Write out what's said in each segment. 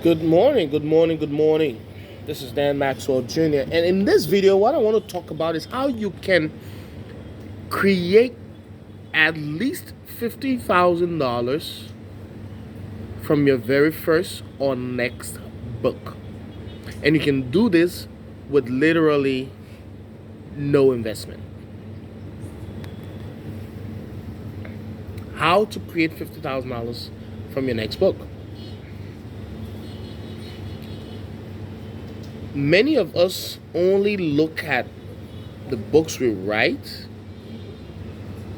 Good morning, good morning, good morning. This is Dan Maxwell Jr. And in this video, what I want to talk about is how you can create at least $50,000 from your very first or next book. And you can do this with literally no investment. How to create $50,000 from your next book. Many of us only look at the books we write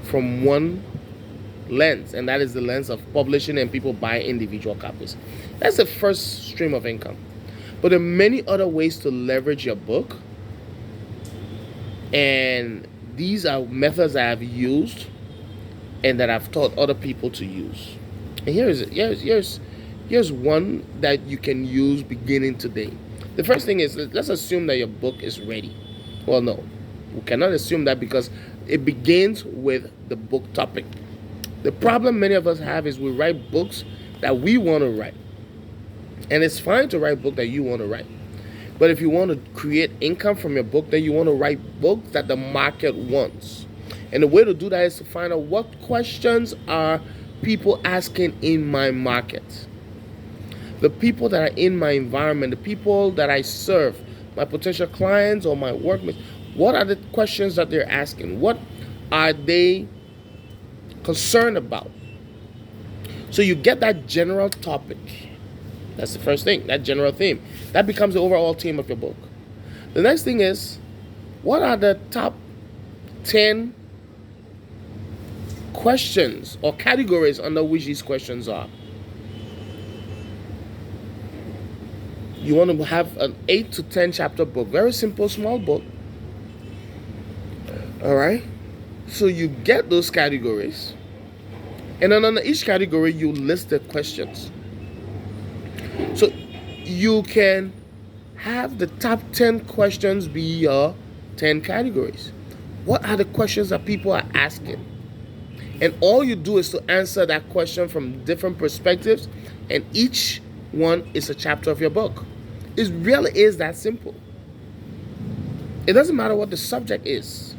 from one lens, and that is the lens of publishing and people buy individual copies. That's the first stream of income. But there are many other ways to leverage your book, and these are methods that I've used and that I've taught other people to use. And here's one that you can use beginning today. The first thing is, let's assume that your book is ready. Well, no, we cannot assume that because it begins with the book topic. The problem many of us have is we write books that we want to write. And it's fine to write a book that you want to write. But if you want to create income from your book, then you want to write books that the market wants. And the way to do that is to find out what questions are people asking in my market. The people that are in my environment, the people that I serve, my potential clients or my workmates, what are the questions that they're asking? What are they concerned about? So you get that general topic. That's the first thing, that general theme. That becomes the overall theme of your book. The next thing is, what are the top 10 questions or categories under which these questions are? You want to have an 8 to 10 chapter book. Very simple, small book. All right? So you get those categories. And then under each category, you list the questions. So you can have the top 10 questions be your 10 categories. What are the questions that people are asking? And all you do is to answer that question from different perspectives, and each one is a chapter of your book. It really is that simple. It doesn't matter what the subject is.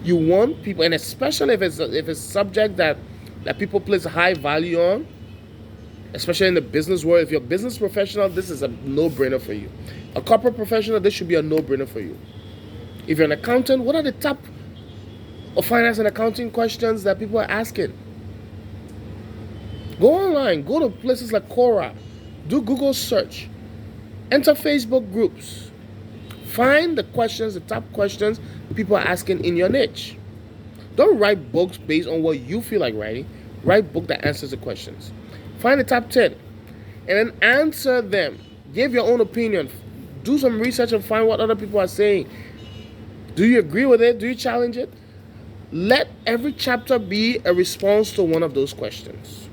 You want people, and especially if it's a subject that people place a high value on, especially in the business world. If you're a business professional, this is a no-brainer for you. A corporate professional, this should be a no-brainer for you. If you're an accountant, what are the top of finance and accounting questions that people are asking? Go online, go to places like Quora, do Google search, enter Facebook groups, find the questions, the top questions people are asking in your niche. Don't write books based on what you feel like writing. Write a book that answers the questions. Find the top 10 and then answer them. Give your own opinion. Do some research and find what other people are saying. Do you agree with it? Do you challenge it? Let every chapter be a response to one of those questions.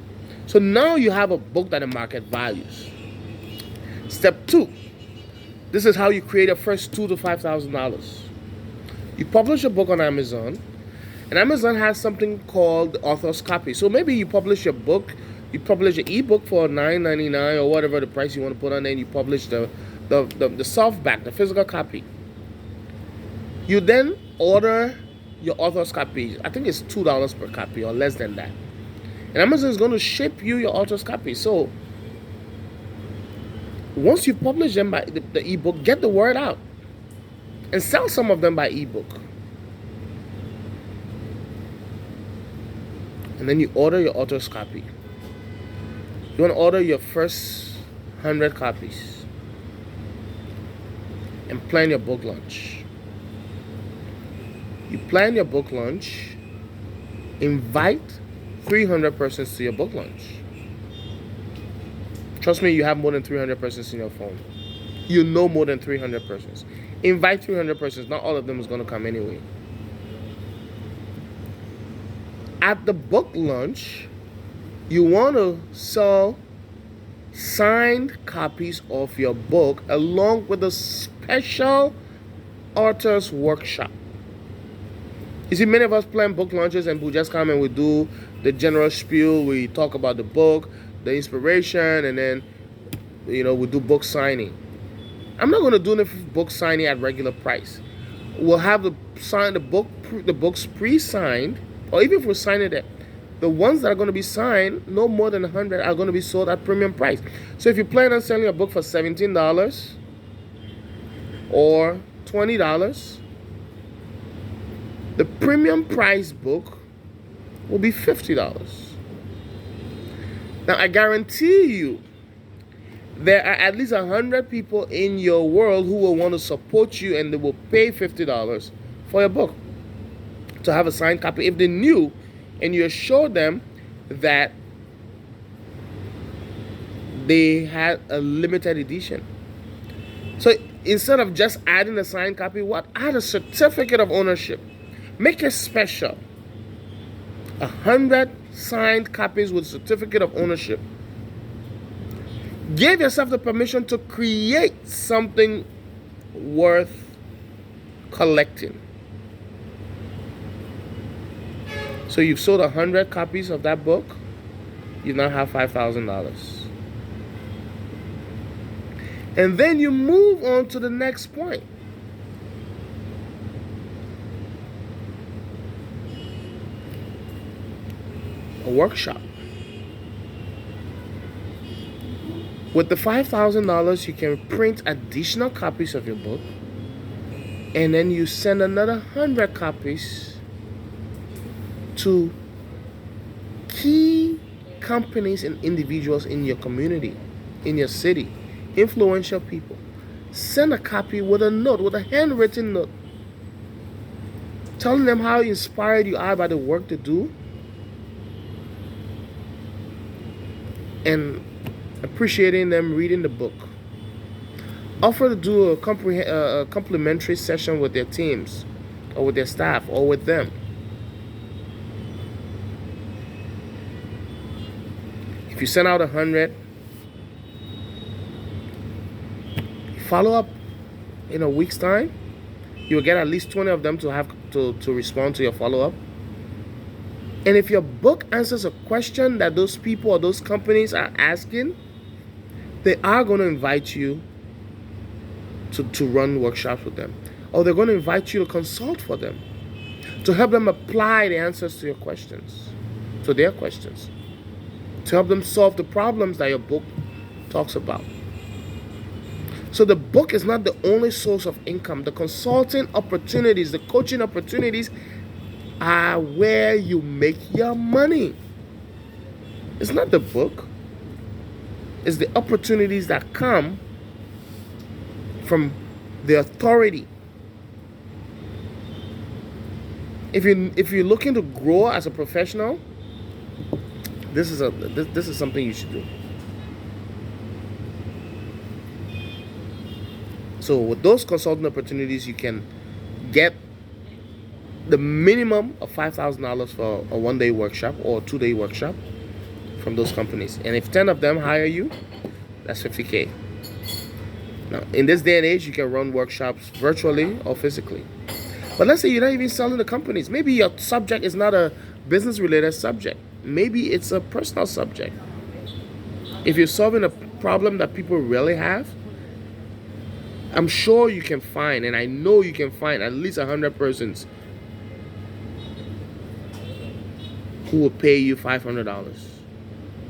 So now you have a book that the market values. Step 2. This is how you create your first $2,000 to $5,000. You publish a book on Amazon, and Amazon has something called the author's copy. So maybe you publish your book, you publish an ebook for $9.99 or whatever the price you want to put on there, and you publish the softback, the physical copy. You then order your author's copy. I think it's $2 per copy or less than that. And Amazon is going to ship you your author's copy. So once you publish them by the ebook, get the word out and sell some of them by ebook. And then you order your author's copy. You want to order your first 100 copies and plan your book launch. You plan your book launch, invite 300 persons to your book launch. Trust me, you have more than 300 persons in your phone. You know more than 300 persons. Invite 300 persons. Not all of them is going to come anyway. At the book launch, you want to sell signed copies of your book along with a special author's workshop. You see, many of us plan book launches and we just come and we do the general spiel. We talk about the book, the inspiration, and then we do book signing. I'm not going to do the book signing at regular price. We'll have the books pre-signed, or even if we're signing it, the ones that are going to be signed, no more than 100, are going to be sold at premium price. So if you plan on selling a book for $17 or $20, the premium price book will be $50. Now I guarantee you, there are at least 100 people in your world who will want to support you, and they will pay $50 for your book to have a signed copy if they knew and you assured them that they had a limited edition. So instead of just adding a signed copy, add a certificate of ownership. Make it special. 100 signed copies with certificate of ownership. Give yourself the permission to create something worth collecting. So you've sold 100 copies of that book, you now have $5,000. And then you move on to the next point. A workshop. With the $5,000, you can print additional copies of your book, and then you send another 100 copies to key companies and individuals in your community, in your city, influential people. Send a copy with a note, with a handwritten note, telling them how inspired you are by the work they do, and appreciating them reading the book. Offer to do a complimentary session with their teams, or with their staff, or with them. If you send out 100, follow up in a week's time, you'll get at least 20 of them to have to respond to your follow-up. And if your book answers a question that those people or those companies are asking, they are going to invite you to run workshops with them. Or they're going to invite you to consult for them, to help them apply the answers to your questions, to their questions, to help them solve the problems that your book talks about. So the book is not the only source of income. The consulting opportunities, the coaching opportunities are where you make your money. It's not the book. It's the opportunities that come from the authority. If you're looking to grow as a professional, this is something you should do. So with those consulting opportunities, you can get the minimum of $5,000 for a 1-day workshop or a 2-day workshop from those companies. And if 10 of them hire you, that's $50K. Now, in this day and age, you can run workshops virtually or physically. But let's say you're not even selling the companies. Maybe your subject is not a business-related subject. Maybe it's a personal subject. If you're solving a problem that people really have, I'm sure you can find, and I know you can find at least 100 persons who will pay you $500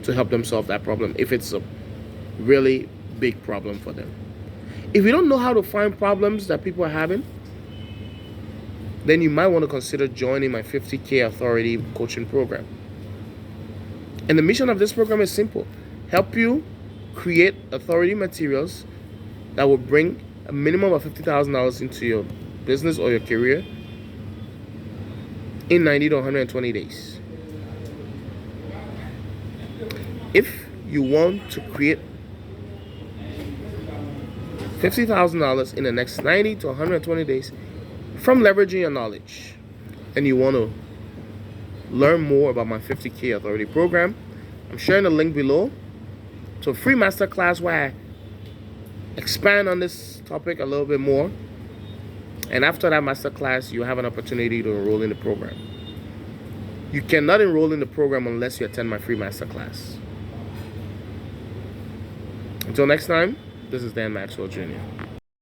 to help them solve that problem if it's a really big problem for them. If you don't know how to find problems that people are having, then you might want to consider joining my 50K Authority coaching program. And the mission of this program is simple: help you create authority materials that will bring a minimum of $50,000 into your business or your career in 90 to 120 days. If you want to create $50,000 in the next 90 to 120 days from leveraging your knowledge, and you want to learn more about my 50K Authority program, I'm sharing the link below to a free masterclass where I expand on this topic a little bit more. And after that masterclass, you have an opportunity to enroll in the program. You cannot enroll in the program unless you attend my free masterclass. Until next time, this is Dan Maxwell Jr.